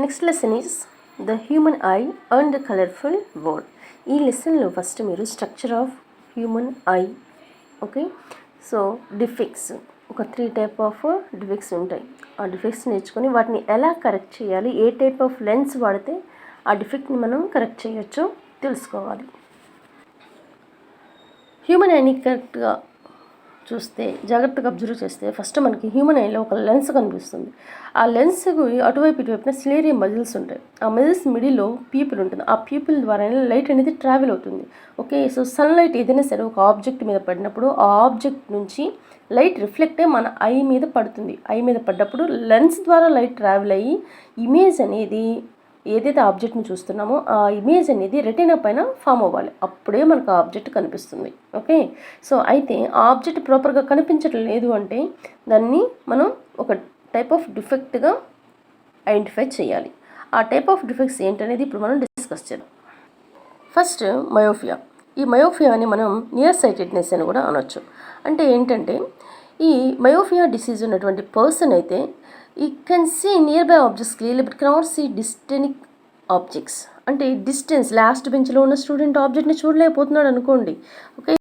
Next lesson is the human I and the colourful world. ఈ లెసన్లో first మీరు structure of human I, okay. So defects, ఒక 3 type of defects ఉంటాయి. ఆ defects నేర్చుకొని వాటిని ఎలా కరెక్ట్ చేయాలి, ఏ టైప్ ఆఫ్ లెన్స్ వాడితే ఆ డిఫెక్ట్ని మనం కరెక్ట్ చేయొచ్చో తెలుసుకోవాలి. హ్యూమన్ ఐని కరెక్ట్గా చూస్తే, జాగ్రత్తగా అబ్జర్వ్ చేస్తే ఫస్ట్ మనకి హ్యూమన్ ఐలో ఒక లెన్స్ కనిపిస్తుంది. ఆ లెన్స్కు అటువైపు ఇటువైపున సిలేరియా మజిల్స్ ఉంటాయి. ఆ మజిల్స్ మిడిల్లో ప్యూపిల్ ఉంటుంది. ఆ ప్యూపిల్ ద్వారా లైట్ అనేది ట్రావెల్ అవుతుంది, ఓకే. సో సన్లైట్ ఏదైనా సరే ఒక ఆబ్జెక్ట్ మీద పడినప్పుడు ఆ ఆబ్జెక్ట్ నుంచి లైట్ రిఫ్లెక్ట్ అయ్యి మన ఐ మీద పడుతుంది. ఐ మీద పడ్డప్పుడు లెన్స్ ద్వారా లైట్ ట్రావెల్ అయ్యి ఇమేజ్ అనేది, ఏదైతే ఆబ్జెక్ట్ని చూస్తున్నామో ఆ ఇమేజ్ అనేది రెటీనా పైన ఫామ్ అవ్వాలి. అప్పుడే మనకు ఆ ఆబ్జెక్ట్ కనిపిస్తుంది, ఓకే. సో అయితే ఆ ఆబ్జెక్ట్ ప్రాపర్గా కనిపించడం లేదు అంటే దాన్ని మనం ఒక టైప్ ఆఫ్ డిఫెక్ట్గా ఐడెంటిఫై చేయాలి. ఆ టైప్ ఆఫ్ డిఫెక్ట్స్ ఏంటనేది ఇప్పుడు మనం డిస్కస్ చేద్దాం. First myopia. ఈ మయోఫియాని మనం నియర్ సైటెడ్నెస్ అని కూడా అనొచ్చు. అంటే ఏంటంటే ఈ మయోఫియా డిసీజ్ ఉన్నటువంటి పర్సన్ అయితే ఈ can see nearby objects clearly but cannot see distant objects. అంటే డిస్టెన్స్, లాస్ట్ బెంచ్లో ఉన్న స్టూడెంట్ ఆబ్జెక్ట్ని చూడలేకపోతున్నాడు అనుకోండి, ఓకే.